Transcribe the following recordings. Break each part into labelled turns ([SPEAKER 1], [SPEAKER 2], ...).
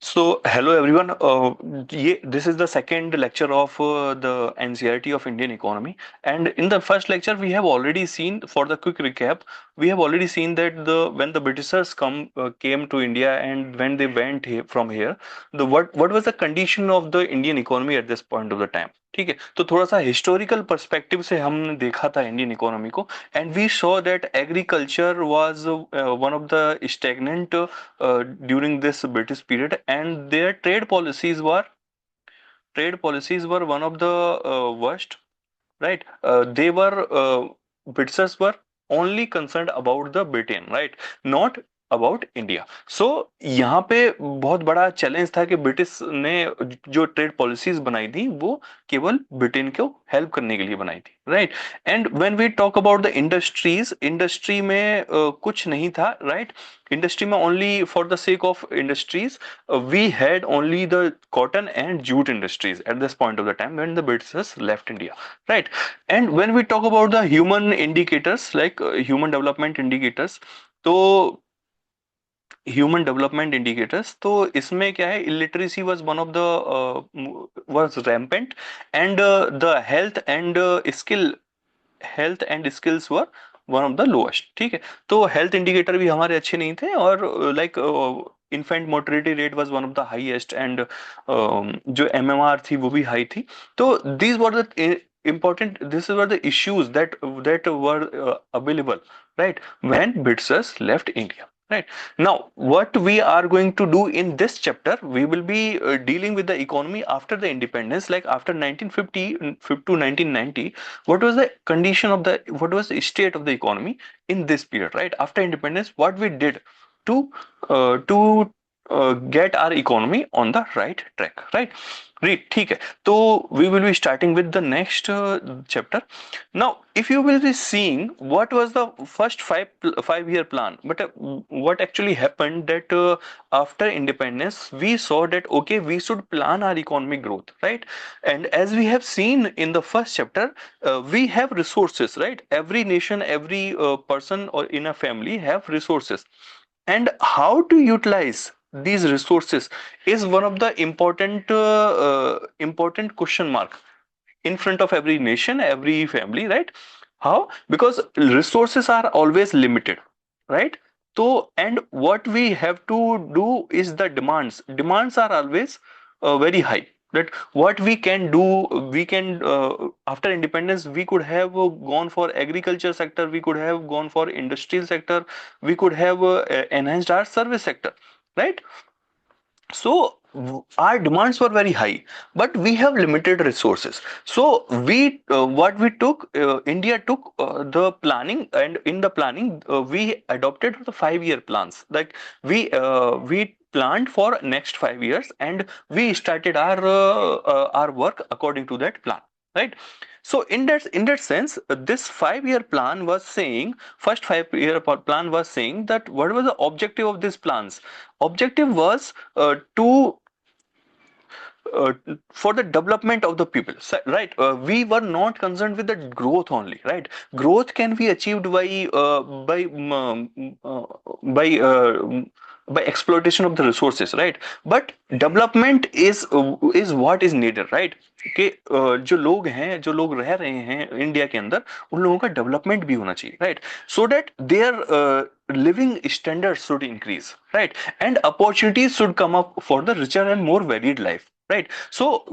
[SPEAKER 1] So, hello everyone. This is the second lecture of the NCERT of Indian economy. And in the first lecture, we have already seen, for the quick recap, we have already seen that the when the Britishers came to India and when they went from here, the what was the condition of the Indian economy at this point of the time. ठीक है, तो थोड़ा सा historical perspective से हमने देखा था Indian economy को, and we saw that agriculture was one of the stagnant during this British period, and their trade policies were one of the worst. Right? They were Britishers were only concerned about the Britain, right? Not about India. So यहाँ पे बहुत बड़ा challenge था कि British ने जो trade policies बनाई थी वो केवल ब्रिटेन को हेल्प करने के लिए बनाई थी, right? And when we talk about the industries, industry में कुछ नहीं था, राइट? इंडस्ट्री में only for the sake of industries we had only the cotton and jute industries at this point of the time when the Britishers left India, right? And when we talk about the human indicators, like human development indicators, तो human development indicators, तो इसमें क्या है, illiteracy was one of the was rampant, and the health and skills were one of the lowest. ठीक है, तो health indicator भी हमारे अच्छे नहीं थे, और like infant mortality rate was one of the highest, and जो एमएमआर थी वो भी हाई थी. तो these were the important, this were the issues that were available, right, when Britishers left India, right? Now what we are going to do in this chapter, we will be dealing with the economy after the independence, like after 1950 to 1990. What was the condition of what was the state of the economy in this period, right? After independence, what we did to get our economy on the right track, right? Great, ठीक है. तो we will be starting with the next chapter. Now, if you will be seeing what was the first five-year plan, but what actually happened that after independence we saw that okay, we should plan our economic growth, right? And as we have seen in the first chapter, we have resources, right? Every nation, every person or in a family have resources, and how to utilize these resources is one of the important question mark in front of every nation, every family, right? How? Because resources are always limited, right? So, and what we have to do is the demands are always very high, that what we can do, we can after independence we could have gone for agriculture sector, we could have gone for industrial sector, we could have enhanced our service sector, right? So our demands were very high, but we have limited resources. So we what we took, India took the planning, and in the planning we adopted the 5-year plans. Like we planned for next 5 years, and we started our work according to that plan, right? So in that sense, this 5-year plan was saying, first 5-year plan was saying that what was the objective of these plans? Objective was to for the development of the people, right? We were not concerned with the growth only, right? Growth can be achieved by exploitation of the resources, right? But development is what is needed, right? कि जो लोग रह रहे हैं India के अंदर, उन लोगों का डेवलपमेंट भी होना चाहिए, right? So that their living standards should increase, right? And opportunities should come up for the richer and more varied life, right? So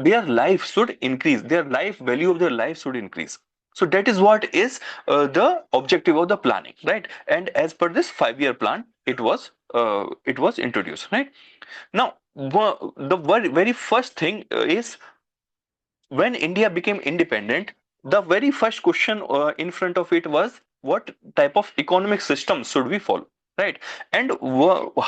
[SPEAKER 1] their life should increase, their life value of their life should increase. So that is what is the objective of the planning, right? And as per this 5-year plan, it was introduced, right? Now the very first thing is, when India became independent, the very first question in front of it was, what type of economic system should we follow, right? And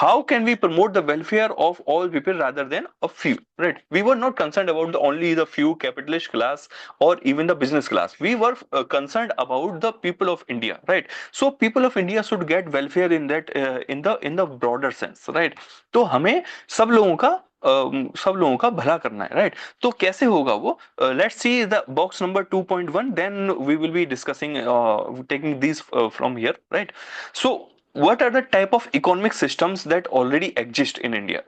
[SPEAKER 1] how can we promote the welfare of all people rather than a few, right? We were not concerned about only the few capitalist class or even the business class. We were concerned about the people of India, right? So people of India should get welfare in that in the broader sense, right? तो हमें सब लोगों का भला करना है, right? तो कैसे होगा वो? Let's see the box number 2.1, then we will be discussing taking this from here, right? So what are the type of economic systems that already exist in India,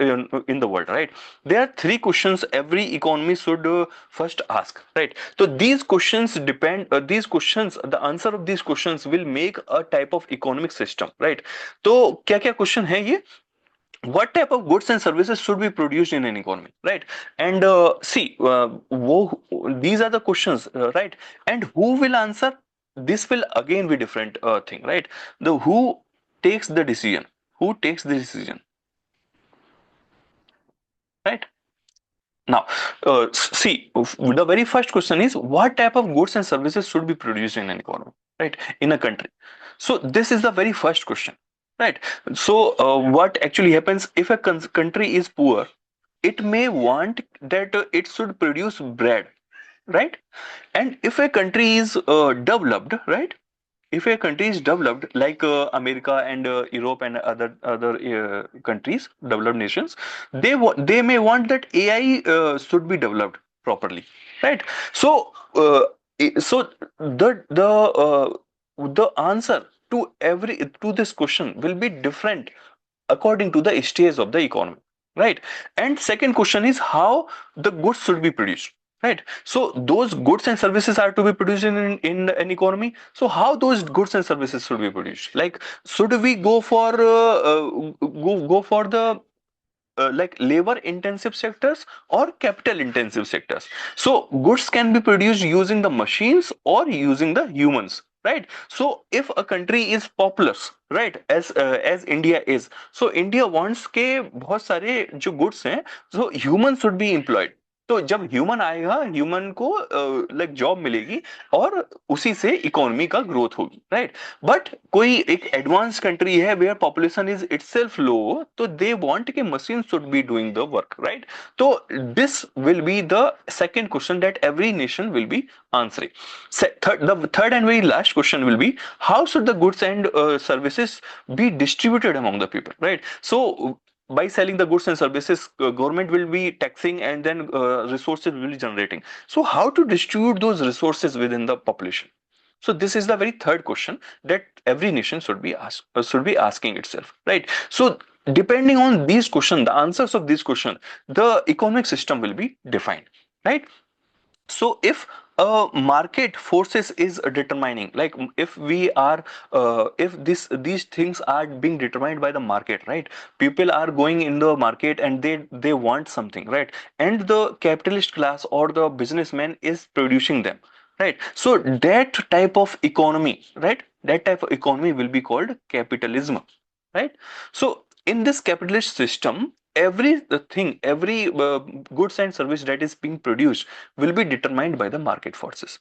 [SPEAKER 1] in the world, right? There are three questions every economy should first ask, right? So these questions depend, these questions, the answer of these questions will make a type of economic system, right? तो क्या क्या question है ये? What type of goods and services should be produced in an economy, right? And see, these are the questions, right? And who will answer? This will again be different thing, right? The who takes the decision? Who takes the decision, right? Now, see, the very first question is what type of goods and services should be produced in an economy, right? In a country. So this is the very first question, right? So what actually happens if a country is poor? It may want that it should produce bread, right? And if a country is developed, right? If a country is developed like America and Europe and other countries, developed nations, they may want that AI should be developed properly, right? So so the answer to this question will be different according to the stage of the economy, right? And second question is how the goods should be produced, right? So those goods and services are to be produced in an economy. So how those goods and services should be produced? Like, should we go for go for the like labor intensive sectors or capital intensive sectors? So goods can be produced using the machines or using the humans, right? So if a country is populous, right, as India is, so India wants के बहुत सारे जो goods हैं, so humans should be employed. तो जब human आएगा, human को like job मिलेगी और उसी से इकोनॉमी का ग्रोथ होगी, राइट? बट कोई एक एडवांस कंट्री है where population is itself low, तो दे वांट कि machine should be doing the work, right? तो this will be the second question that every nation will be answering. The third and very last question will be how should the goods and services be distributed among the people, right? So by selling the goods and services, government will be taxing and then resources will be generating. So how to distribute those resources within the population? So this is the very third question that every nation should be asking itself, right? So depending on these questions, the answers of these questions, the economic system will be defined, right? So if market forces is determining, like if we are if these things are being determined by the market, right? People are going in the market and they want something, right? And the capitalist class or the businessman is producing them, right? So that type of economy, right, that type of economy will be called capitalism, right? So in this capitalist system, every thing, every goods and service that is being produced will be determined by the market forces.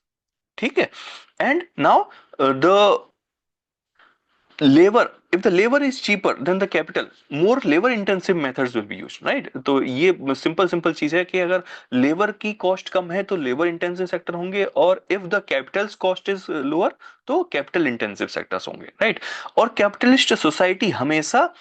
[SPEAKER 1] Okay? And now the labor, if the labor is cheaper than the capital, more labor intensive methods will be used, right? तो ये simple चीज है कि अगर labor की cost कम है तो labor intensive sector होंगे, और if the capital's cost is lower तो capital intensive sectors होंगे, right? और capitalist society हमेशा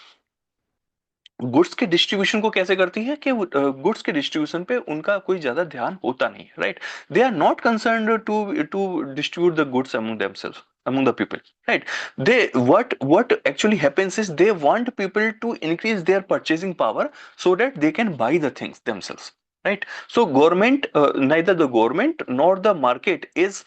[SPEAKER 1] गुड्स के डिस्ट्रीब्यूशन को कैसे करती है कि गुड्स के डिस्ट्रीब्यूशन पे उनका कोई ज्यादा ध्यान होता नहीं है, right? They are not concerned to distribute the goods among themselves, among the people, right? They what actually happens is they want people to increase their purchasing power so that they can buy the things themselves, right? So government, neither the government nor the market is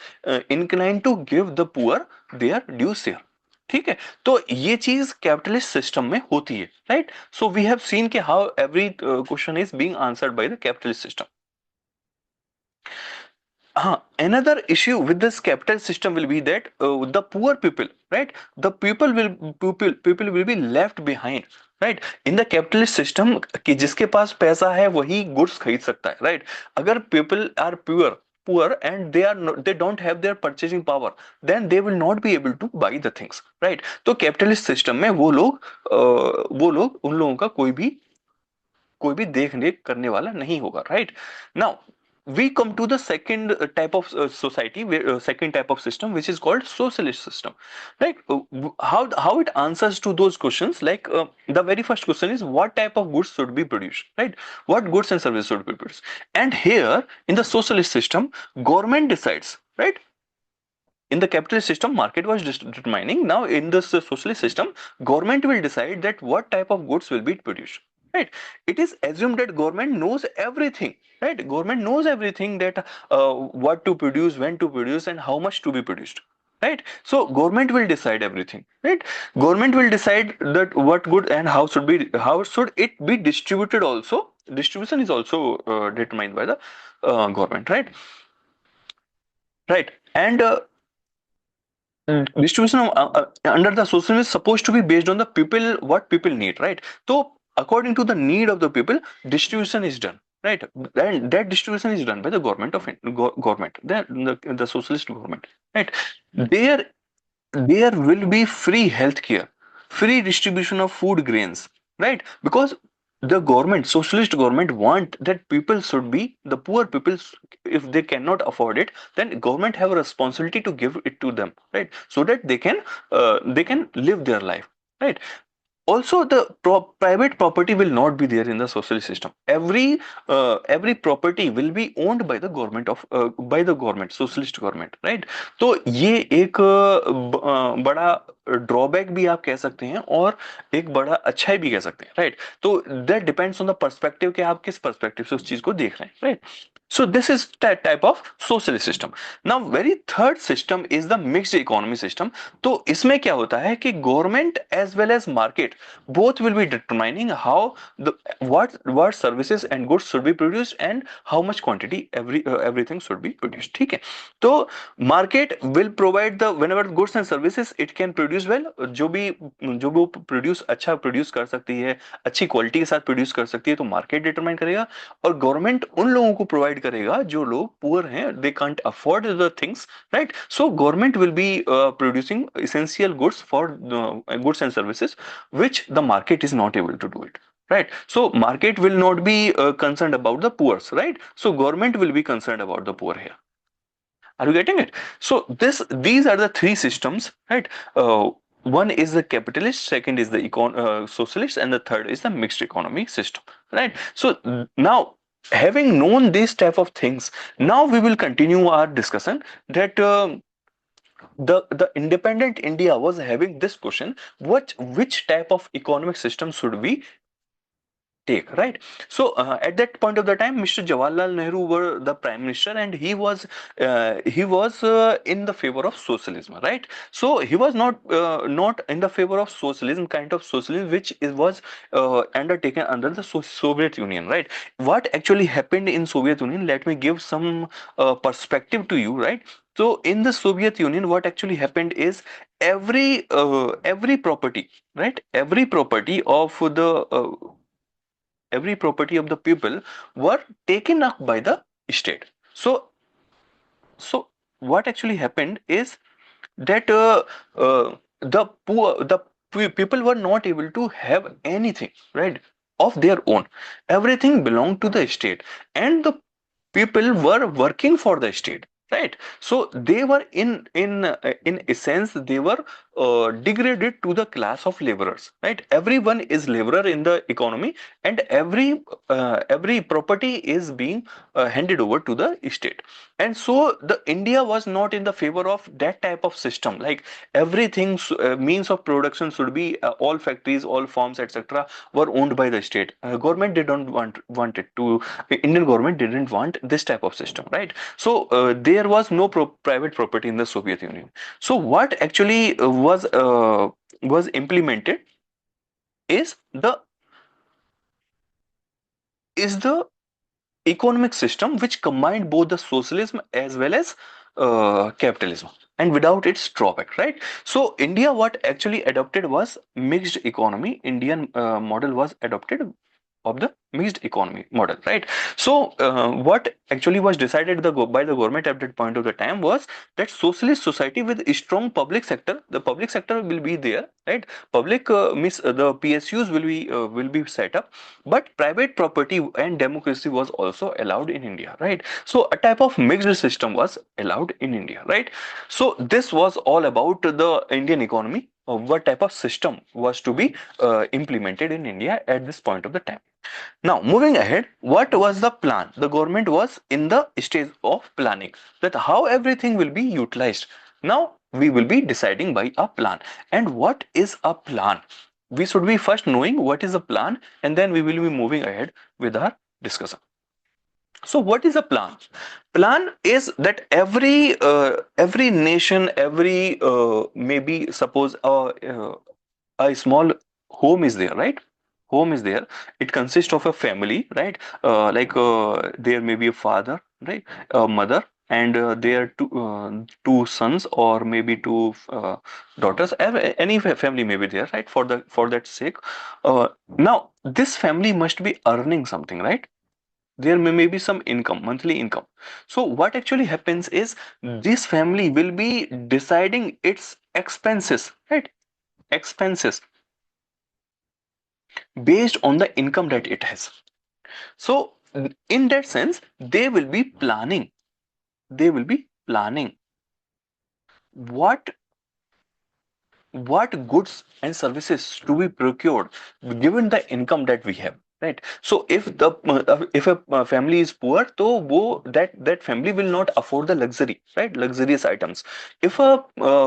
[SPEAKER 1] inclined to give the poor their due share. ठीक है? तो ये चीज capitalist system में होती है, right? So we have seen कि how every question is being answered by the capitalist system. Another issue with this capital system will be that the poor people, right? The people will be left behind, right? In the capitalist system, कि जिसके पास पैसा है वही goods खरीद सकता है, right? अगर people are poor and they don't have their purchasing power, then they will not be able to buy the things, right? तो capitalist system में वो लोग उन लोगों का कोई भी देख रेख करने वाला नहीं होगा, right? Now we come to the second type of society, second type of system, which is called socialist system, right? How it answers to those questions, like the very first question is what type of goods should be produced, right? What goods and services should be produced? And here in the socialist system, government decides, right? In the capitalist system, market was determining. Now in this socialist system, government will decide that what type of goods will be produced, right? It is assumed that government knows everything, right? Government knows everything, that what to produce, when to produce, and how much to be produced, right? So government will decide everything, right? Government will decide that what good and how should it be distributed also. Distribution is also determined by the government, right? Right. And distribution under the socialism is supposed to be based on the people, what people need, right? So according to the need of the people, distribution is done, right? And that distribution is done by the government of government, the socialist government, right? There there will be free healthcare, free distribution of food grains, right? Because the government, socialist government, want that people should be the poor people. If they cannot afford it, then government have a responsibility to give it to them, right? So that they can live their life, right? Also, the private property will not be there in the socialist system. Every property will be owned by the government of by the government, socialist government, right? तो ये एक बड़ा drawback भी आप कह सकते हैं, और एक बड़ा अच्छाई भी कह सकते हैं, राइट? तो that depends on the perspective कि आप किस पर्सपेक्टिव से उस चीज को देख रहे हैं, right? So this is that type of socialist system. Now very third system is the mixed economy system. तो इसमें क्या होता है कि government as well as market both will be determining how the what services and goods should be produced and how much quantity everything should be produced. ठीक है? तो market will provide the whenever goods and services it can produce well, जो भी produce अच्छा produce कर सकती है, अच्छी क्वालिटी के साथ प्रोड्यूस कर सकती है, तो मार्केट डिटरमाइन करेगा। और गवर्नमेंट उन लोगों को प्रोवाइड करेगा जो लोग पुअर हैं, they can't afford the things, right? So government will be producing essential goods for goods and services which the market is not able to do it, right? So market will not be concerned about the poor, right? So government will be concerned about the poor here. Are you getting it? So these are the three systems, right? One is the capitalist, second is the socialist, and the third is the mixed economy system, right? So now, having known these type of things, now we will continue our discussion that the independent India was having this question: which type of economic system should we take, right? So at that point of the time, Mr. Jawaharlal Nehru were the prime minister, and he was in the favor of socialism, right? So he was not in the favor of socialism, kind of socialism which was undertaken under the Soviet Union, right? What actually happened in Soviet Union, let me give some perspective to you, right? So in the Soviet Union, what actually happened is every property, right? Every property of the people were taken up by the state. So what actually happened is that the people were not able to have anything, right, of their own. Everything belonged to the state, and the people were working for the state, right? So they were in essence, they were degraded to the class of laborers, right? Everyone is laborer in the economy, and every property is being handed over to the state. And so the India was not in the favor of that type of system, like everything means of production should be all factories, all farms, etc., were owned by the state. Government did not want it to. Indian government didn't want this type of system, right? So there was no private property in the Soviet Union. So what actually was implemented is the economic system which combined both the socialism as well as capitalism, and without its drawback, right? So India, what actually adopted was mixed economy. Indian model was adopted of the mixed economy model, right? So what actually was decided by the government at that point of the time was that socialist society with a strong public sector, the public sector will be there, right? Public means the PSUs will be set up, but private property and democracy was also allowed in India, right? So a type of mixed system was allowed in India, right? So this was all about the Indian economy, what type of system was to be implemented in India at this point of the time. Now, moving ahead, what was the plan? The government was in the stage of planning that how everything will be utilized. Now we will be deciding by a plan. And what is a plan? We should be first knowing what is a plan, and then we will be moving ahead with our discussion. So what is a plan? Plan is that every nation, every maybe suppose a small home is there, right? Home is there. It consists of a family, right? There may be a father, right? A mother, and there are two sons, or maybe two daughters. Any family may be there, right? For that sake, now this family must be earning something, right? There may be some income, monthly income. So what actually happens is this family will be deciding its expenses, right? Expenses based on the income that it has. So in that sense, they will be planning what goods and services to be procured given the income that we have, right? So if a family is poor, so that family will not afford the luxury, right? Luxurious items. If a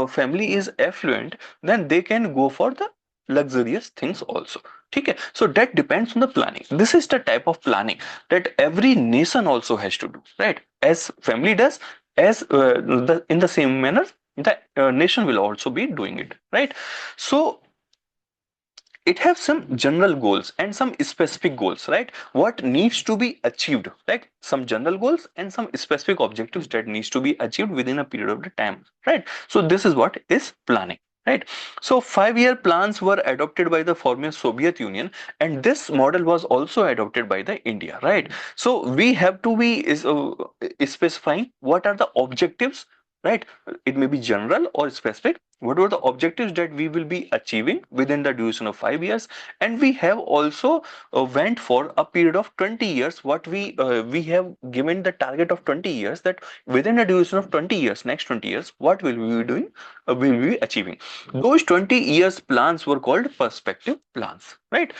[SPEAKER 1] family is affluent, then they can go for the luxurious things also. Okay, so that depends on the planning. This is the type of planning that every nation also has to do, right? As family does, as in the same manner the nation will also be doing it, right? So it has some general goals and some specific goals, right? What needs to be achieved, like some general goals and some specific objectives that needs to be achieved within a period of the time, right? So this is what is planning, right? So 5-year plans were adopted by the former Soviet Union, and this model was also adopted by the India, right? So we have to be specifying what are the objectives, right? It may be general or specific. What were the objectives that we will be achieving within the duration of 5 years? And we have also went for a period of 20 years. What we have given the target of 20 years, that within the duration of 20 years, next 20 years, what will we be doing? Will we be achieving? Those 20 years plans were called perspective plans, right?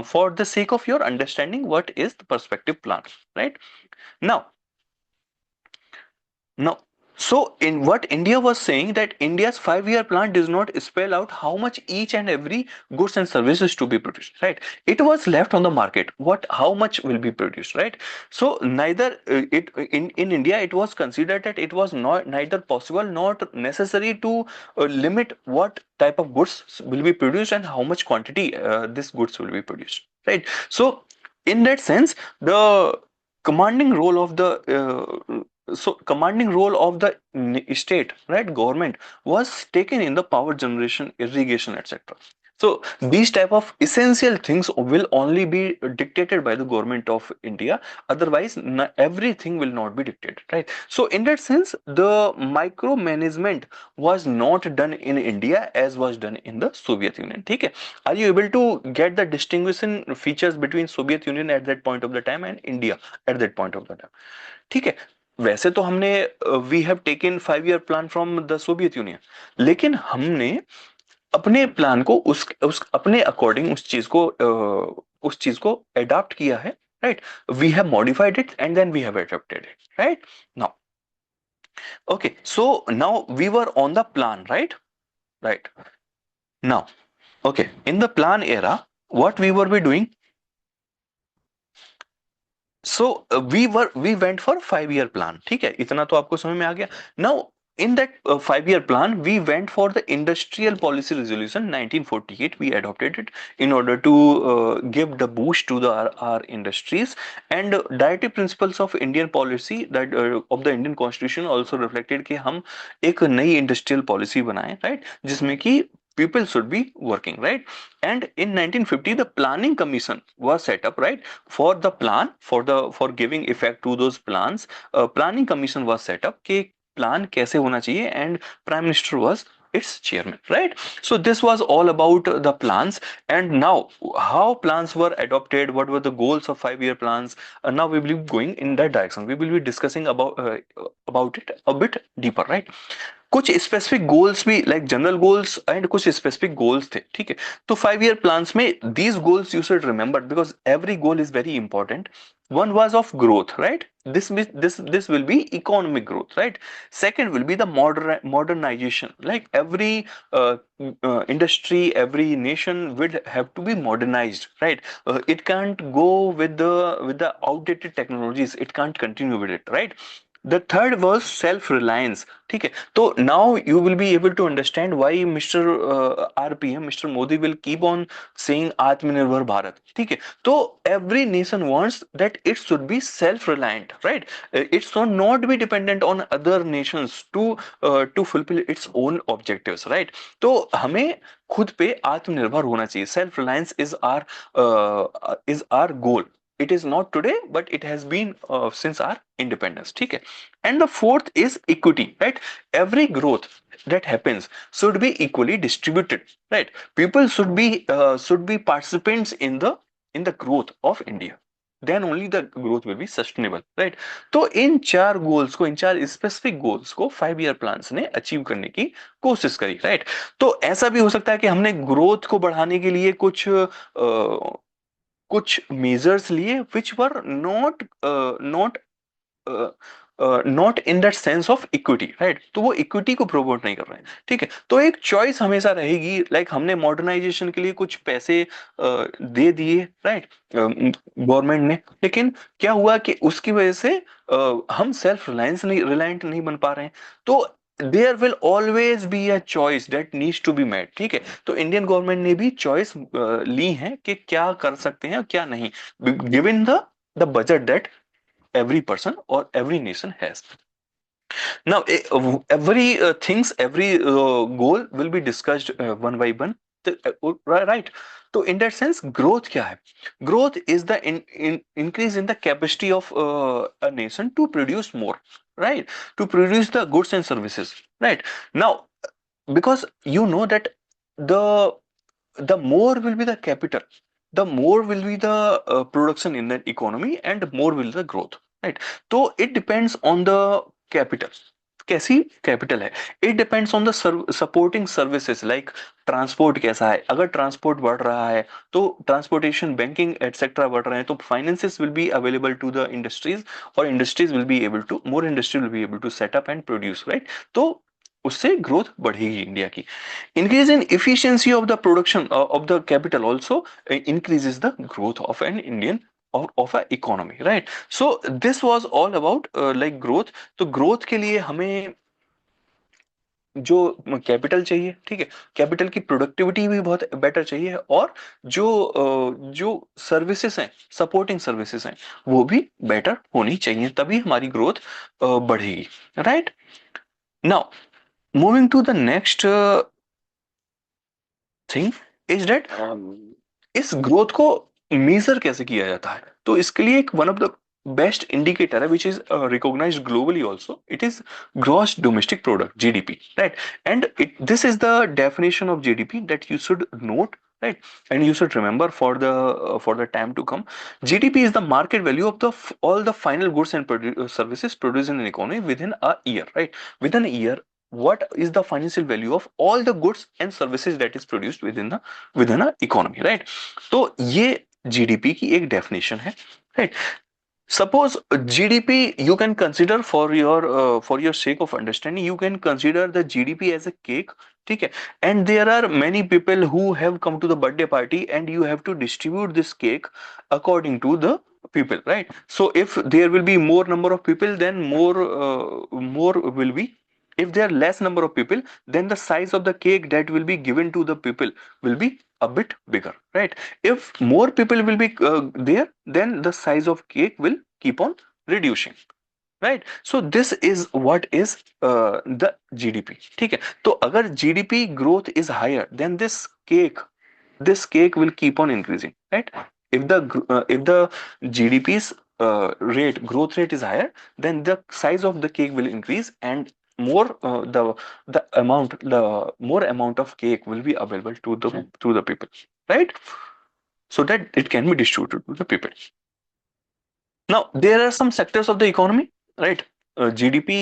[SPEAKER 1] For the sake of your understanding, what is the perspective plan, right? Now, now, so in what India was saying, that India's 5-year plan does not spell out how much each and every goods and services to be produced, right? It was left on the market. How much will be produced, right? So neither it in India it was considered that it was not neither possible nor necessary to limit what type of goods will be produced and how much quantity this goods will be produced, right? So in that sense, the commanding role of the commanding role of the state, right, government, was taken in the power generation, irrigation, etc. So these type of essential things will only be dictated by the government of India. Otherwise, everything will not be dictated, right? So in that sense, the micromanagement was not done in India as was done in the Soviet Union. Okay, are you able to get the distinguishing features between Soviet Union at that point of the time and India at that point of the time? ठीक है, वैसे तो हमने we have taken 5-year plan from the Soviet Union, लेकिन हमने अपने plan को उस अपने अकॉर्डिंग उस चीज को अडॉप्ट किया है, right? We have modified it and then we have adopted it, right? Now okay, so now we were on the plan, right? Right now okay, in the plan era what we were be doing, so we went for 5-year plan, ठीक है? इतना तो आपको समझ में आ गया. Now in that 5-year plan, we went for the industrial policy resolution 1948. We adopted it in order to give the boost to our industries, and directive principles of Indian policy, that of the Indian constitution also reflected कि हम एक नई industrial policy बनाएं, right? जिसमें कि people should be working, right? And in 1950 the planning commission was set up, right? For the plan, for giving effect to those plans, planning commission was set up कि plan कैसे होना चाहिए, and prime minister was its chairman, right? So this was all about the plans. And now how plans were adopted, what were the goals of 5-year plans, now we will be going in that direction. We will be discussing about it a bit deeper, right? कुछ specific goals भी, like general goals and कुछ specific goals थे, ठीक है? तो 5-year plans में these goals you should remember, because every goal is very important. One was of growth, right? This will be economic growth, right? Second will be the modernization, like every industry, every nation will have to be modernized, right? It can't go with the outdated technologies, it can't continue with it, right? The third was self reliance. ठीक है, तो now you will be able to understand why Mr. RPM, Mr. Modi will keep on saying Atmanirbhar Bharat. ठीक है, तो every nation wants that it should be self reliant, right? It should not be dependent on other nations to fulfill its own objectives, right? तो हमें खुद पे आत्मनिर्भर होना चाहिए. Self reliance is our goal. It is not today, but it has been since our independence. ठीक है. And the fourth is equity, right? Every growth that happens should be equally distributed, right? People should be participants in the growth of India. Then only the growth will be sustainable, right? तो इन चार goals को, इन चार specific goals को 5 year plans ने achieve करने की कोशिश करी, राइट? तो ऐसा भी हो सकता है कि हमने ग्रोथ को बढ़ाने के लिए कुछ मेजर्स लिए which were not in that sense of equity, right? तो वो इक्विटी को प्रोमोट नहीं कर रहे हैं, ठीक है? तो एक चॉइस हमेशा रहेगी, लाइक हमने मॉडर्नाइजेशन के लिए कुछ पैसे दे दिए, राइट, गवर्नमेंट ने, लेकिन क्या हुआ कि उसकी वजह से हम सेल्फ रिलायंट नहीं बन पा रहे हैं. तो there will always be a choice that needs to be made, ठीक है? तो इंडियन गवर्नमेंट ने भी चॉइस ली है कि क्या कर सकते हैं और क्या नहीं, given the budget that every person or every nation has. Now, every every goal will be discussed one by one. Right. So, in that sense, growth क्या है? Growth is the increase in the capacity of a nation to produce more, right? To produce the goods and services, right? Now, because you know that the the more will be the capital, the more will be the production in the economy, and more will the growth, right? So it depends on the capital. कैसी capital है? It depends on the supporting services, like transport कैसा है. अगर transport बढ़ रहा है तो transportation, banking etcetera बढ़ रहे हैं, तो finances will be available to the industries, और industries will be able to, more industry will be able to set up and produce, right? तो उससे ग्रोथ बढ़ेगी इंडिया की. Increase in efficiency of the production of the capital also increases the growth of an Indian of a economy, right? So this was all about like growth. तो growth के लिए हमें जो capital चाहिए, ठीक है, कैपिटल की प्रोडक्टिविटी भी बहुत बेटर चाहिए, और जो सर्विसेज हैं, सपोर्टिंग सर्विसेज हैं, वो भी बेटर होनी चाहिए, तभी हमारी ग्रोथ बढ़ेगी, right? Now moving to the next thing is that इस ग्रोथ को मेजर कैसे किया जाता है? तो इसके लिए एक one of the best indicator है which is recognised globally also. It is gross domestic product, GDP, right? And this is the definition of GDP that you should note, right? And you should remember for the time to come. GDP is the market value of the all the final goods and services produced in an economy within a year, right? Within a year, what is the financial value of all the goods and services that is produced within a economy, right? तो ये GDP की एक definition है, right? Suppose GDP, you can consider for your sake of understanding, you can consider the GDP as a cake, ठीक है? And there are many people who have come to the birthday party, and you have to distribute this cake according to the people, right? So if there will be more number of people, then more will be. If there are less number of people, then the size of the cake that will be given to the people will be a bit bigger, right? If more people will be there, then the size of cake will keep on reducing, right? So this is what is the GDP, ठीक है? तो अगर GDP growth is higher, then this cake will keep on increasing, right? If the GDP's growth rate is higher, then the size of the cake will increase, and more the more amount of cake will be available to the people, right? So that it can be distributed to the people. Now there are some sectors of the economy, right? GDP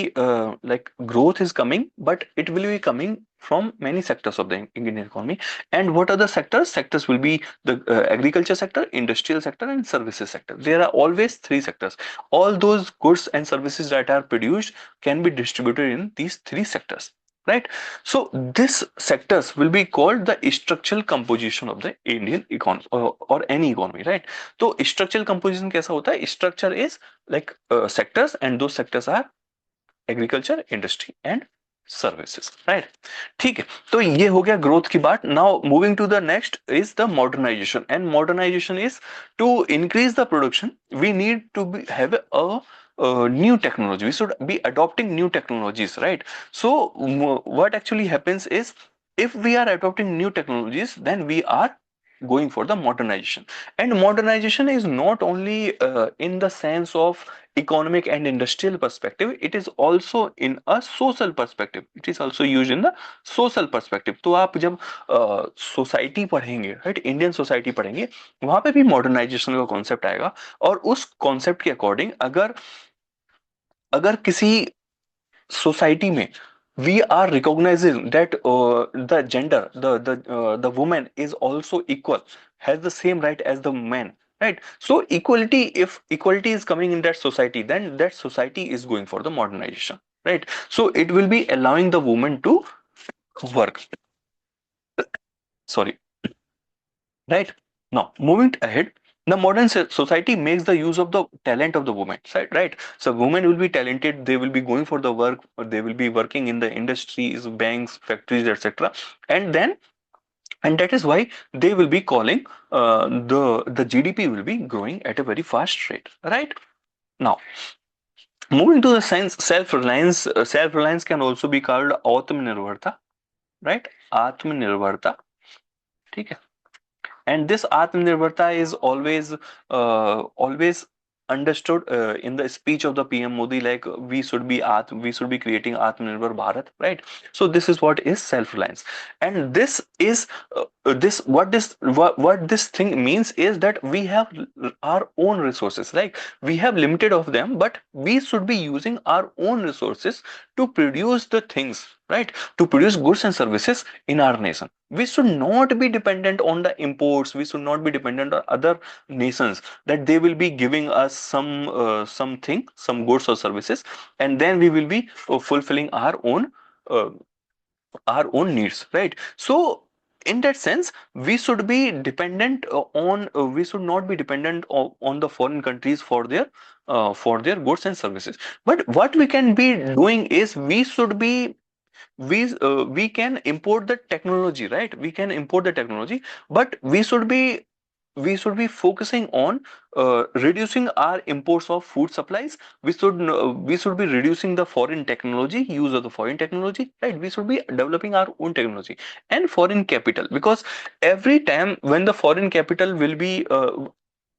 [SPEAKER 1] like growth is coming, but it will be coming from many sectors of the Indian economy. And what are the sectors? Sectors will be the agriculture sector, industrial sector, and services sector. There are always three sectors. All those goods and services that are produced can be distributed in these three sectors, right? So this sectors will be called the structural composition of the Indian economy, or any economy, right? So structural composition कैसा होता है? Structure is like sectors, and those sectors are agriculture, industry and services, right? ठीक है, तो ये हो गया growth की बात. Now moving to the next is the modernization. And modernization is to increase the production we need to have a new technology. We should be adopting new technologies, right? So what actually happens is, if we are adopting new technologies, then we are going for the modernization. And modernization is not only in the sense of economic and industrial perspective, it is also in a social perspective. It is also used in the social perspective. तो आप जब society पढ़ेंगे, right, Indian society पढ़ेंगे, वहां पे भी modernisation का concept आएगा. और उस कॉन्सेप्ट के अकॉर्डिंग अगर अगर किसी सोसाइटी में we are recognizing that the gender, the woman is also equal, has the same right as the man, right? So equality, if equality is coming in that society, then that society is going for the modernization, right? So it will be allowing the woman to work, sorry, right? Now moving ahead, the modern society makes the use of the talent of the woman, right? So women will be talented, they will be going for the work, or they will be working in the industries, banks, factories, etc. And then, and that is why they will be calling the GDP will be growing at a very fast rate, right? Now moving to the sense self-reliance. Self-reliance can also be called Atmanirbharta, right? Atmanirbharta, ठीक है. And this Atmanirbharta is always understood in the speech of the PM Modi, like we should be creating Atmanirbhar Bharat, right? So this is what is self-reliance. And this is what this thing means is that we have our own resources, like we have limited of them, but we should be using our own resources to produce the things, right? To produce goods and services in our nation. We should not be dependent on the imports. We should not be dependent on other nations, that they will be giving us something, some goods or services, and then we will be fulfilling uh, our own needs, right? So in that sense, we should be dependent on we should not be dependent on the foreign countries for their goods and services. But what we can be doing is, we can import the technology, right? We can import the technology, but we should be focusing on reducing our imports of food supplies. We should be reducing the foreign technology, use of the foreign technology, right? We should be developing our own technology and foreign capital, because every time when the foreign capital will be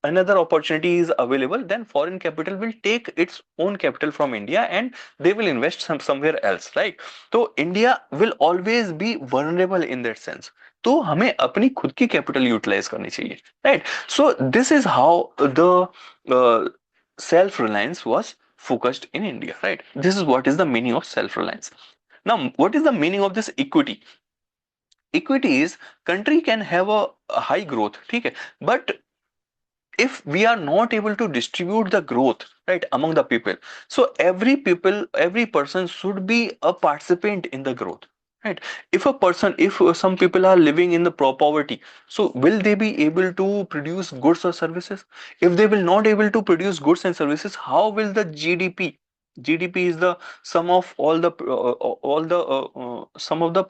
[SPEAKER 1] another opportunity is available, then foreign capital will take its own capital from India and they will invest somewhere else, right? So India will always be vulnerable in that sense. तो हमें अपनी खुद की capital utilise करनी चाहिए, right? So this is how the self reliance was focused in India, right? This is what is the meaning of self reliance. Now what is the meaning of this equity? Equity is, country can have a high growth, ठीक है, but if we are not able to distribute the growth, right, among the people, so every person should be a participant in the growth, right? If some people are living in the poverty, so will they be able to produce goods or services? If they will not able to produce goods and services, how will the GDP is the sum of all the sum of the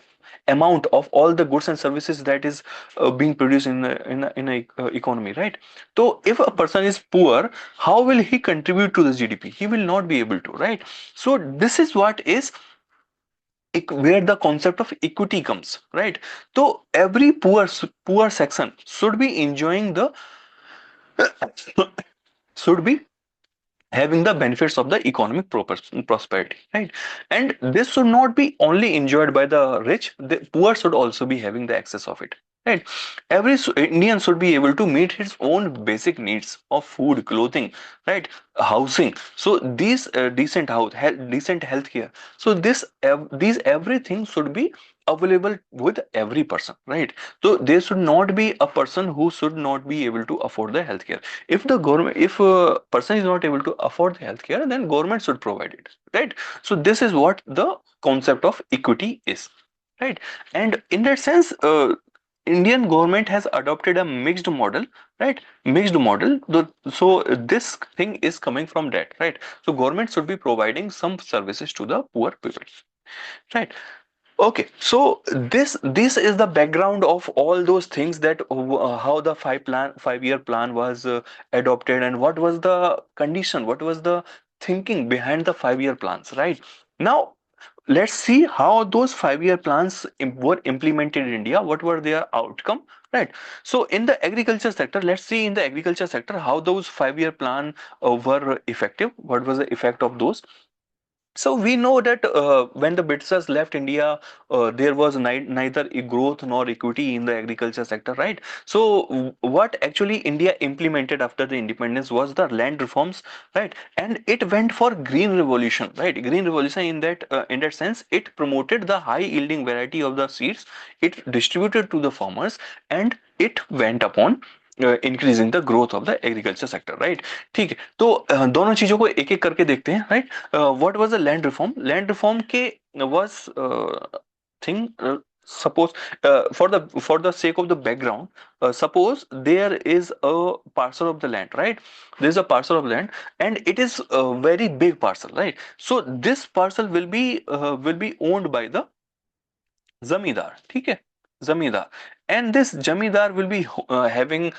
[SPEAKER 1] amount of all the goods and services that is being produced in a economy, right? So if a person is poor, how will he contribute to the GDP? He will not be able to, right? So this is what is where the concept of equity comes, right? So every poor section should be enjoying the should be having the benefits of the economic prosperity, right? And this should not be only enjoyed by the rich, the poor should also be having the access of it, right? Every Indian should be able to meet his own basic needs of food, clothing, right, housing. So these decent house, decent healthcare. So these everything should be available with every person, right? So there should not be a person who should not be able to afford the healthcare. If a person is not able to afford the healthcare, then government should provide it, right? So this is what the concept of equity is, right? And in that sense, Indian government has adopted a mixed model, right? Mixed model. So this thing is coming from that, right? So government should be providing some services to the poor people, right? Okay, so this is the background of all those things, that how the 5-year plan was adopted, and what was the condition, what was the thinking behind the 5-year plans, right? Now let's see how those 5-year plans were implemented in India. What were their outcome, right? So in the agriculture sector, let's see in the agriculture sector how those 5-year plan were effective. What was the effect of those? So we know that when the Britishers left India, there was neither growth nor equity in the agriculture sector, right? So what actually India implemented after the independence was the land reforms, right? And it went for green revolution, right? Green revolution, in that sense, it promoted the high yielding variety of the seeds, it distributed to the farmers, and it went upon increasing the growth of the agriculture sector, right? ठीक है, तो दोनों चीजों को एक एक करके देखते हैं, right? What was the land reform? Land reform ke was thing. Suppose for the sake of the background, suppose there is a parcel of the land, right? There is a parcel of land, and it is a very big parcel, right? So this parcel will be owned by the zamindar, ठीक है, zamindar. And this zamindar will be having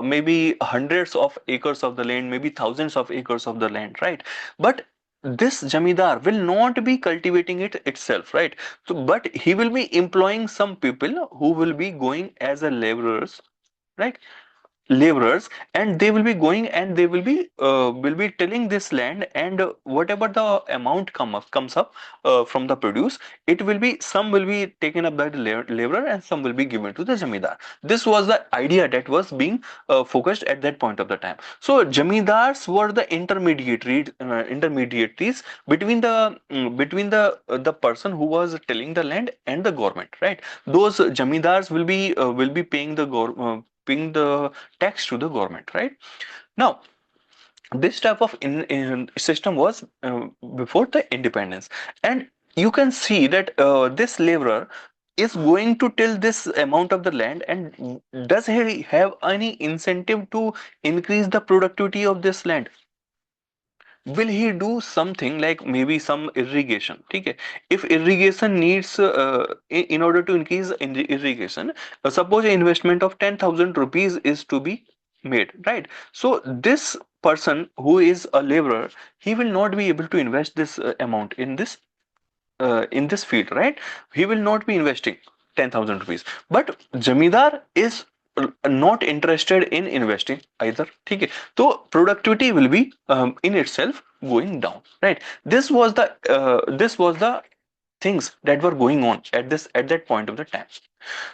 [SPEAKER 1] maybe hundreds of acres of the land, maybe thousands of acres of the land, right? But this zamindar will not be cultivating it itself, right? So but he will be employing some people who will be going as a laborers, right? Laborers, and they will be going, and they will be tilling this land, and whatever the amount comes up from the produce, it will be, some will be taken up by the laborer, and some will be given to the zamindar. This was the idea that was being focused at that point of the time. So zamindars were the intermediaries between the person who was tilling the land and the government, right? Those zamindars will be paying the tax to the government, right? Now, this type of system was before the independence, and you can see that this laborer is going to till this amount of the land, and does he have any incentive to increase the productivity of this land? Will he do something like maybe some irrigation? Okay, if irrigation needs in order to increase irrigation, suppose an investment of 10,000 rupees is to be made, right? So this person who is a laborer, he will not be able to invest this amount in this field, right? He will not be investing 10,000 rupees. But Jamidar is not interested in investing either. Okay, so productivity will be in itself going down, right? This was the things that were going on at that point of the time.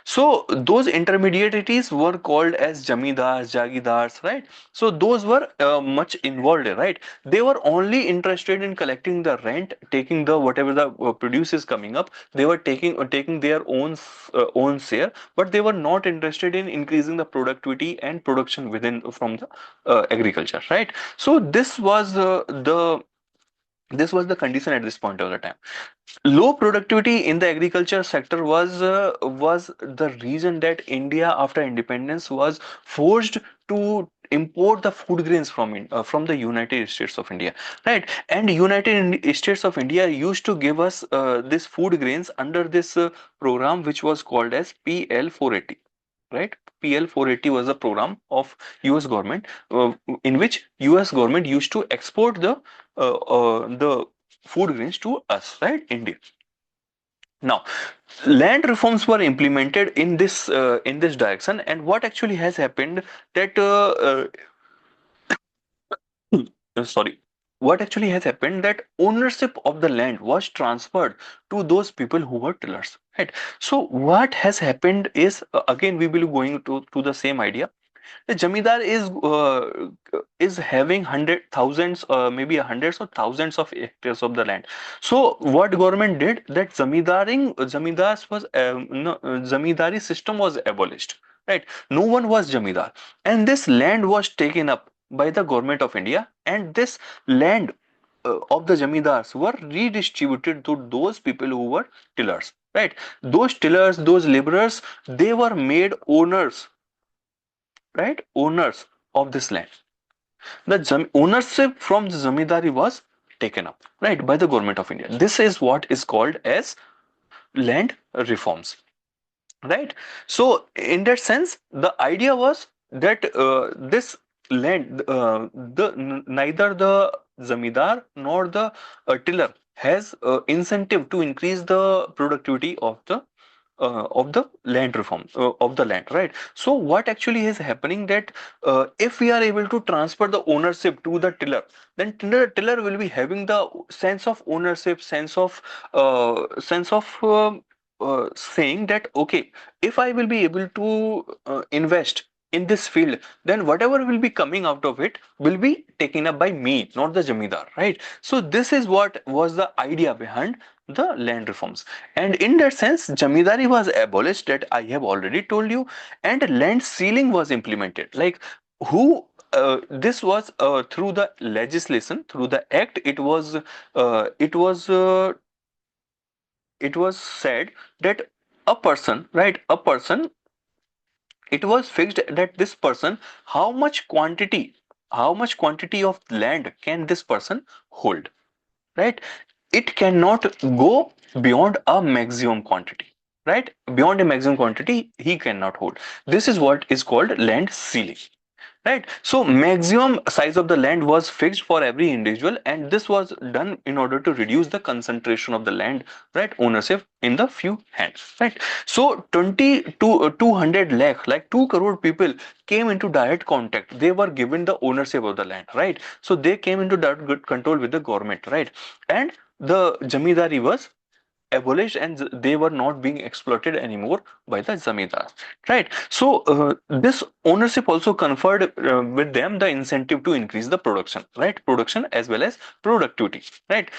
[SPEAKER 1] So those intermediaries were called as jamidars, jagidars, right? So those were much involved, right? They were only interested in collecting the rent, taking the whatever the produce is coming up. They were taking their own share, but they were not interested in increasing the productivity and production within from the agriculture, right? So this was the condition at this point of the time. Low productivity in the agriculture sector was the reason that India after independence was forced to import the food grains from the United States of India, right? And States of India used to give us this food grains under this program, which was called as PL 480, right? PL 480 was a program of US government, in which US government used to export the food grains to us, right? India. Now, land reforms were implemented in this direction, and what actually has happened that sorry, what actually has happened that ownership of the land was transferred to those people who were tillers. right? So what has happened is, again we will be going to the same idea. The Jamidar is having hundred thousands, maybe hundreds or thousands of hectares of the land. So what government did, that zamindars was no, zamindari system was abolished. Right? No one was Jamidar, and this land was taken up by the government of India, and this land of the Jamidars were redistributed to those people who were tillers. Right? Those tillers, those laborers, they were made owners, right? Owners of this land. The ownership from the zamindari was taken up, right, by the government of India. This is what is called as land reforms, right? So in that sense, the idea was that this land, neither the zamindar nor the tiller has incentive to increase the productivity of the land reform of the land, right? So what actually is happening, that if we are able to transfer the ownership to the tiller, then tiller will be having the sense of ownership, sense of saying that okay, if I will be able to invest in this field, then whatever will be coming out of it will be taken up by me, not the jamidar, right? So this is what was the idea behind the land reforms. And in that sense, Jamidari was abolished, that I have already told you, and land ceiling was implemented. Like who this was through the legislation, through the act. It was said that a person, right? A person. It was fixed that this person, how much quantity, how much quantity of land can this person hold, right? It cannot go beyond a maximum quantity, right? Beyond a maximum quantity he cannot hold. This is what is called land ceiling, right? So maximum size of the land was fixed for every individual, and this was done in order to reduce the concentration of the land, right, ownership in the few hands, right? So 20 to 200 lakh, like 2 crore people came into direct contact. They were given the ownership of the land, right? So they came into direct good control with the government, right? And the jamidari was abolished, and they were not being exploited anymore by the zamindars, right? So this ownership also conferred with them the incentive to increase the production, right? Production as well as productivity, right?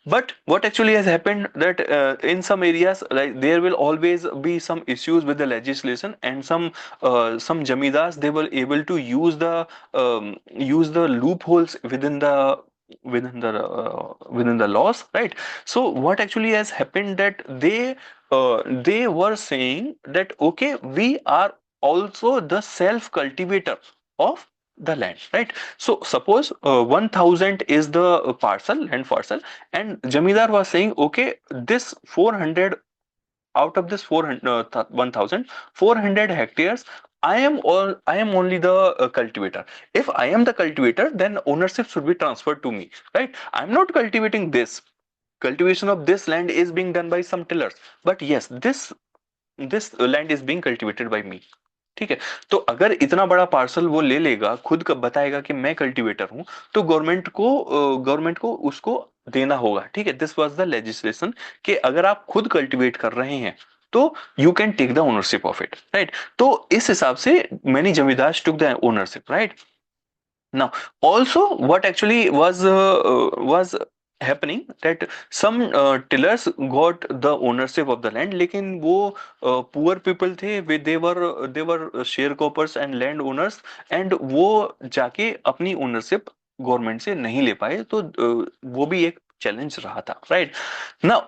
[SPEAKER 1] But what actually has happened, that in some areas, like there will always be some issues with the legislation, and some jamidars, they were able to use the loopholes within the laws, right? So what actually has happened, that they were saying that okay, we are also the self cultivator of the land, right? So suppose 1000 is the land parcel, and Jamidar was saying, okay, this 400, out of this 400, 1000, hectares, I am only the cultivator. If I am the cultivator, then ownership should be transferred to me, right? I'm not cultivating this. Cultivation of this land is being done by some tillers, but yes, this land is being cultivated by me. ठीक है? तो अगर इतना बड़ा parcel वो ले लेगा, खुद बताएगा कि मैं कल्टीवेटर हूं, तो गवर्नमेंट को उसको देना होगा, ठीक है? दिस वाज द लेजिस्लेशन, कि अगर आप खुद कल्टीवेट कर रहे हैं तो you can take the ownership of it, right? तो इस हिसाब से many zamindar took the ownership, right? Now, also, what actually was happening, that some tillers got the ownership of the land, लेकिन वो poor people थे, they were sharecroppers and land owners, and वो जाके अपनी ownership गवर्नमेंट से नहीं ले पाए, तो वो भी एक चैलेंज रहा था, right? Now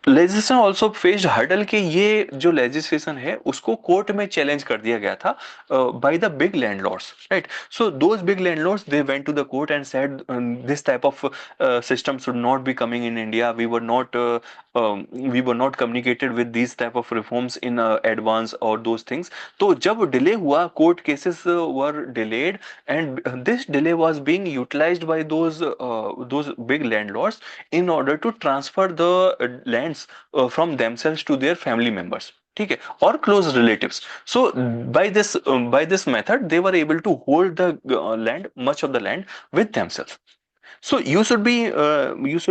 [SPEAKER 1] legislation also faced hurdle, के ये जो लेजिस्लेशन है उसको कोर्ट में चैलेंज कर दिया गया था by the big landlords, right? So those big landlords, they went to the court and said this type of system should not be coming in India. We were not communicated with these type of reforms in advance or those things. तो जब delay हुआ, court cases were delayed, and this delay was being utilized by those big landlords in order to transfer the lands from themselves to their family members, ठीक है, और close relatives. So by this method they were able to hold the land, much of the land, with themselves. So you should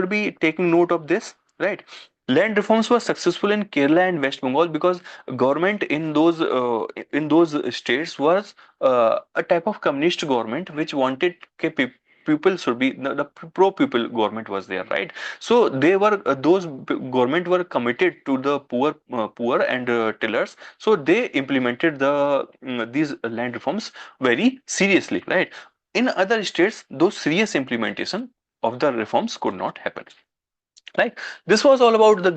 [SPEAKER 1] be taking note of this, right? Land reforms were successful in Kerala and West Bengal because government in those states was a type of communist government which wanted people should be the pro people government was there, right? So they were those government were committed to the poor and tillers, so they implemented these land reforms very seriously, right? In other states those serious implementation of the reforms could not happen. Right. This was all about the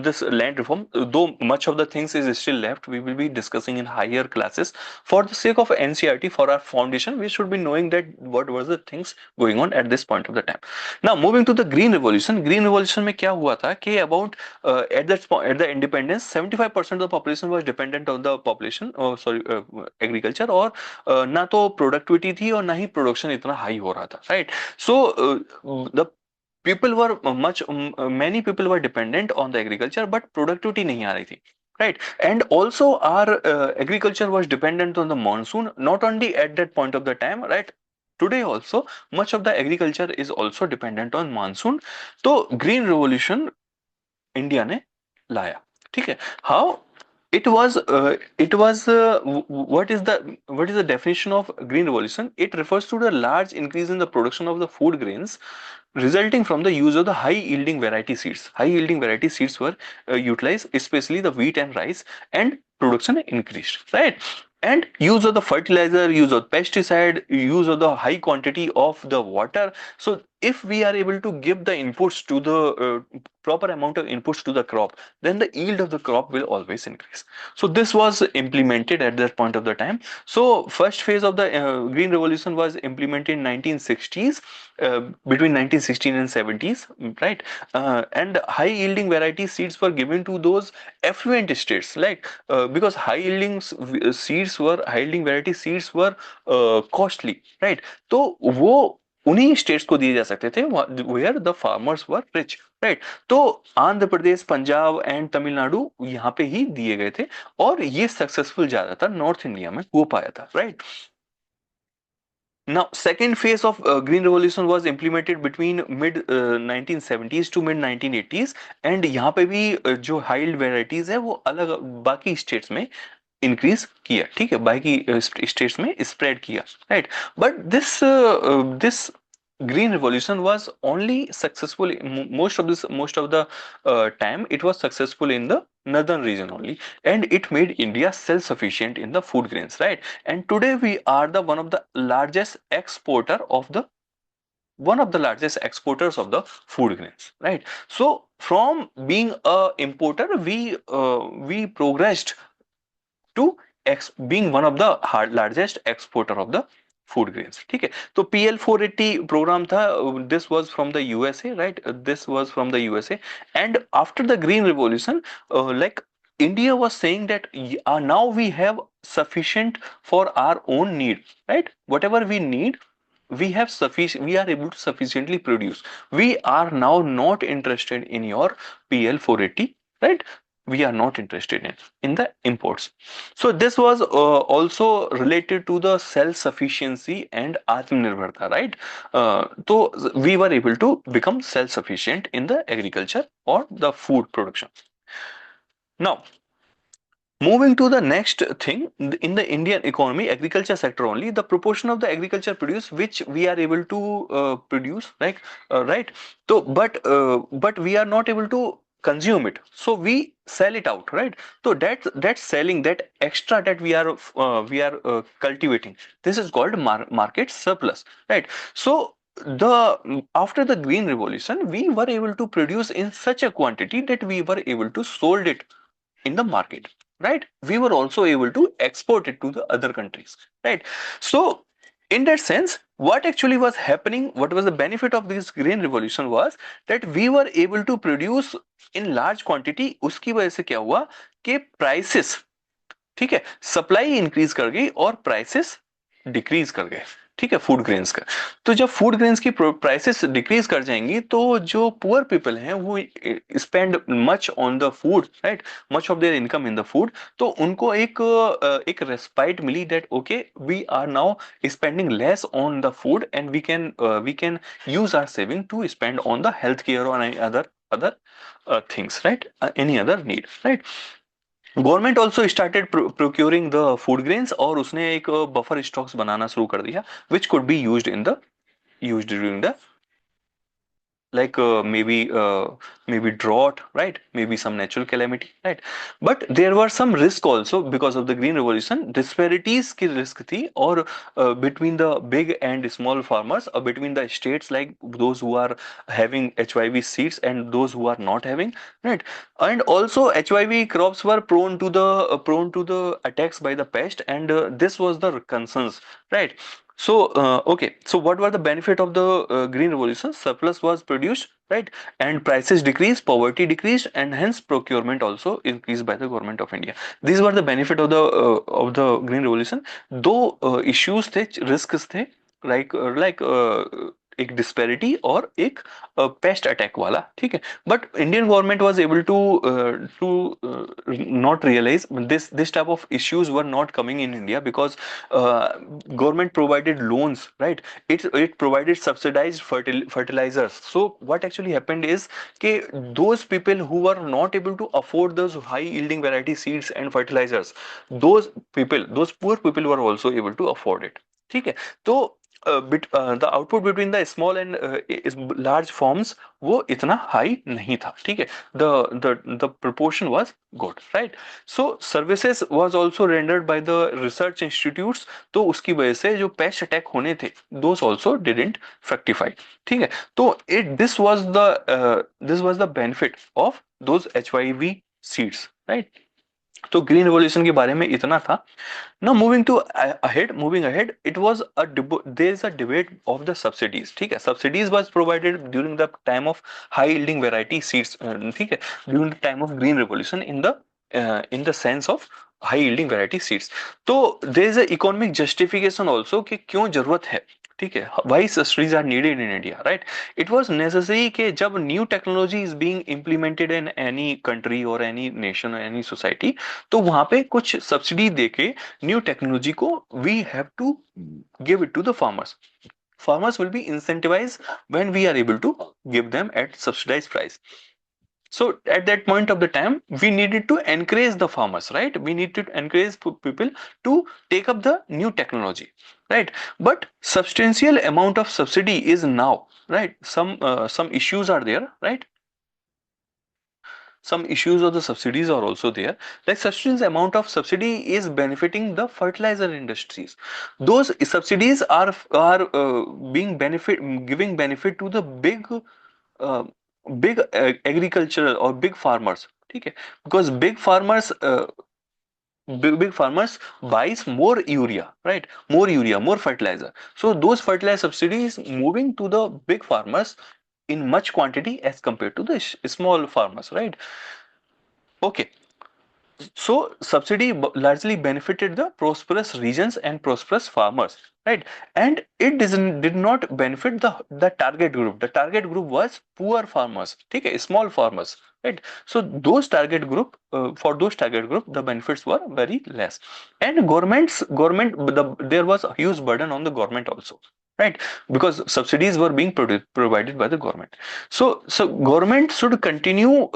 [SPEAKER 1] this land reform. Though much of the things is still left, we will be discussing in higher classes. For the sake of NCERT, for our foundation, we should be knowing that what were the things going on at this point of the time. Now, moving to the Green Revolution. Green Revolution में क्या हुआ था कि about at the independence, 75% of the population was dependent on the population, sorry, agriculture, और ना तो productivity थी और ना ही production इतना high हो रहा था, right? So the people were many people were dependent on the agriculture, but productivity नहीं आ रही थी, right? And also our agriculture was dependent on the monsoon, not only at that point of the time, right? Today also much of the agriculture is also dependent on monsoon. तो green revolution India ने लाया, ठीक है? How what is the definition of green revolution? It refers to the large increase in the production of the food grains resulting from the use of the high yielding variety seeds. High yielding variety seeds were utilized, especially the wheat and rice, and production increased, right? And use of the fertilizer, use of pesticide, use of the high quantity of the water. So if we are able to give the inputs to the proper amount of inputs to the crop, then the yield of the crop will always increase. So this was implemented at that point of the time. So first phase of the green revolution was implemented in 1960s, between 1916 and 70s, right? And high yielding variety seeds were given to those affluent states, like because high yielding variety seeds were costly, right? तो वो उन्हीं states को दिए जा सकते थे where the farmers were rich, right? तो Andhra Pradesh, Punjab and Tamil Nadu यहाँ पे ही दिए गए थे, और ये सक्सेसफुल ज्यादातर नॉर्थ इंडिया में हो पाया था, right? Now, second phase of green revolution was implemented between mid 1970s to mid 1980s, and यहाँ पे भी जो high yield varieties है वो अलग बाकी states में इंक्रीज किया, ठीक है? बाकी स्टेट्स में स्प्रेड किया, right? But this green revolution was only successful most of the time it was successful in the northern region only, and it made India self sufficient in the food grains, right? And today we are the one of the largest exporters of the food grains, right? So from being a importer, we progressed to being one of the largest exporter of the food grains, ठीक है? तो PL 480 program था, this was from the USA, right? This was from the USA, and after the green revolution, like India was saying that now we have sufficient for our own need, right? Whatever we need, we are able to sufficiently produce. We are now not interested in your PL 480, right? We are not interested in the imports. So this was also related to the self sufficiency and atmanirbharta, right? So we were able to become self sufficient in the agriculture or the food production. Now, moving to the next thing, in the Indian economy, agriculture sector only, the proportion of the agriculture produce which we are able to produce, like right? So, but we are not able to consume it, so we sell it out, right? So that selling, that extra that we are cultivating, this is called market surplus, right? So the after the green revolution, we were able to produce in such a quantity that we were able to sold it in the market, right? We were also able to export it to the other countries, right? So in that sense, what actually was happening, what was the benefit of this green revolution was that we were able to produce in large quantity. उसकी वजह से क्या हुआ कि prices, ठीक है, supply increase कर गई और प्राइसेस डिक्रीज कर गए, ठीक है, फूड ग्रेन्स का। तो जब फूड ग्रेन्स की प्राइसेस डिक्रीज कर जाएंगी तो जो पुअर पीपल हैं वो spend much on the food, right? Much of their income in the food. तो उनको एक रेस्पाइट मिली that okay, we are now spending less on the food and we can use our saving to spend on the health care और other other things, right? Any other need, right? Government also started procuring the food grains, और उसने एक buffer stocks बनाना शुरू कर दिया which could be used during the like maybe drought, right? Maybe some natural calamity, right? But there were some risk also because of the green revolution. Disparities की risk थी, और between the big and small farmers, or between the states, like those who are having HYV seeds and those who are not having, right? And also HYV crops were prone to the attacks by the pest, and this was the concerns, right? So, okay. So, what were the benefit of the green revolution? Surplus was produced, right, and prices decreased, poverty decreased, and hence procurement also increased by the government of India. These were the benefit of the green revolution. Though issues थे, risks थे, एक disparity और एक paste attack वाला, ठीक है. But Indian government was able to not realize this type of issues were not coming in India, because government provided loans, right? It provided subsidized fertilizers. So what actually happened is that those people who were not able to afford those high yielding variety seeds and fertilizers, those poor people were also able to afford it, ठीक है. तो the output between the small and large farms वो इतना high नहीं था, ठीक है. The proportion was good, right? So services was also rendered by the research institutes, तो उसकी वजह से जो पेस्ट अटैक होने थे those also didn't fructify, ठीक है. तो this was the benefit of those HYV seeds, right? तो ग्रीन रिवॉल्यूशन के बारे में इतना था. Now moving ahead, it was there is a debate of the subsidies, ठीक है. Subsidies was provided during the time of high yielding variety seeds, ठीक है, during the time of green revolution in the sense of high yielding variety seeds. तो there is a economic justification also कि क्यों जरूरत है, ठीक है. Why subsidies are needed in India, right? It was necessary कि जब new technology is being implemented in any country or any nation or any society, तो वहां पे कुछ सब्सिडी देके न्यू टेक्नोलॉजी को we have to give it to the farmers. Farmers will be incentivized when we are able to give them at subsidized price. So at that point of the time, we needed to encourage the farmers, right? We need to encourage people to take up the new technology, right? But substantial amount of subsidy is now, right? Some issues are there, right? Some issues of the subsidies are also there. Like substantial amount of subsidy is benefiting the fertilizer industries. Those subsidies are giving benefit to the uh, big agricultural or big farmers, ठीक है. Because big farmers buys more urea, right? More urea, more fertilizer. So those fertilizer subsidies moving to the big farmers in much quantity as compared to the small farmers, right? Okay. So subsidy largely benefited the prosperous regions and prosperous farmers, right? And it did not benefit the target group. The target group was poor farmers, okay, small farmers, right? So for those target group, the benefits were very less. And there was a huge burden on the government also, right? Because subsidies were being provided by the government. So government should continue.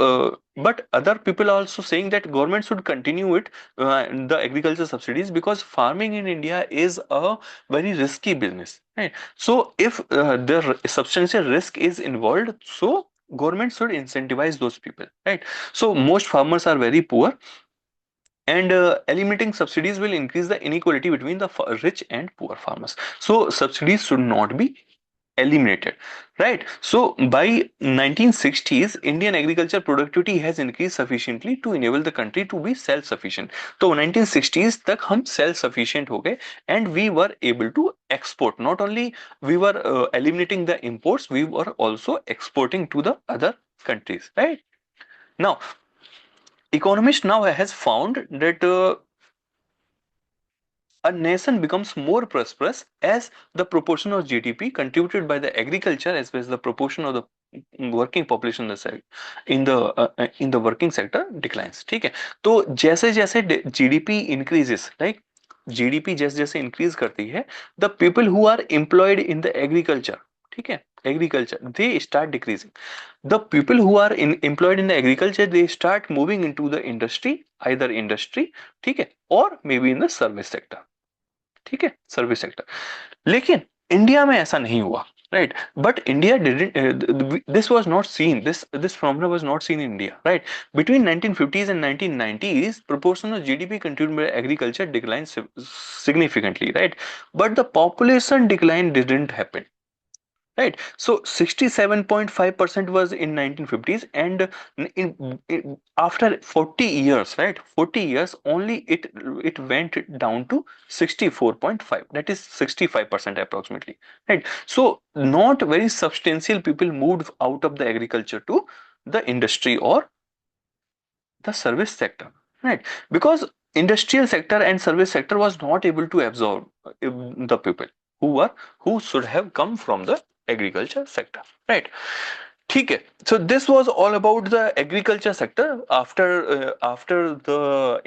[SPEAKER 1] But other people are also saying that government should continue the agriculture subsidies, because farming in India is a very risky business, right? So if the substantial risk is involved, so government should incentivize those people, right? So most farmers are very poor, and eliminating subsidies will increase the inequality between the rich and poor farmers. So subsidies should not be eliminated, right? So by 1960s, Indian agriculture productivity has increased sufficiently to enable the country to be self-sufficient. So 1960s तक हम self-sufficient हो गए, and we were able to export. Not only we were eliminating the imports, we were also exporting to the other countries, right? Now, economists now has found that a nation becomes more prosperous as the proportion of GDP contributed by the agriculture as well as the proportion of the working population in the working sector declines, ठीक है. तो जैसे जैसे GDP increases, like GDP जैसे जैसे increase करती है, the people who are employed in the agriculture, ठीक है, agriculture they start decreasing, the people who are employed in the agriculture they start moving into the industry, either industry, ठीक है, और may be in the service sector, ठीक है, service sector. लेकिन India में ऐसा नहीं हुआ, right, but India didn't, this was not seen, this phenomenon was not seen in India, right? Between 1950s and 1990s, proportion of GDP contributed by agriculture declined significantly, right? But the population decline didn't happen, right? So 67.5% was in 1950s, and after 40 years, right, 40 years only, it went down to 64.5, that is 65% approximately, right? So not very substantial people moved out of the agriculture to the industry or the service sector, right? Because industrial sector and service sector was not able to absorb the people who should have come from the agriculture sector, right? ठीक है, so this was all about the agriculture sector after the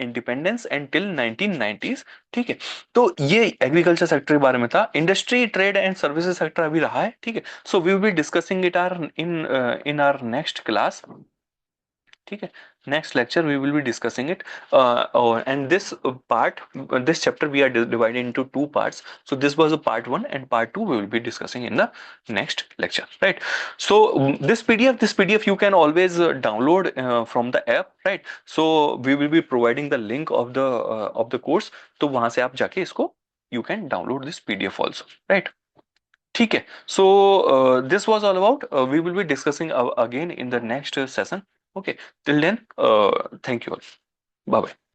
[SPEAKER 1] independence until 1990s, ठीक है। तो ये agriculture sector के बारे में था। Industry, trade and services sector अभी रहा है, ठीक है। So we will be discussing it or in our next class, ठीक है, next lecture we will be discussing it, and this chapter we are divided into two parts, so this was a part 1 and part 2 we will be discussing in the next lecture, right? So this pdf you can always download from the app, right? So we will be providing the link of the course, तो वहां से आप जाके इसको you can download this pdf also, right? ठीक है, so this was all about, we will be discussing again in the next session, okay? Till then, thank you all, bye bye.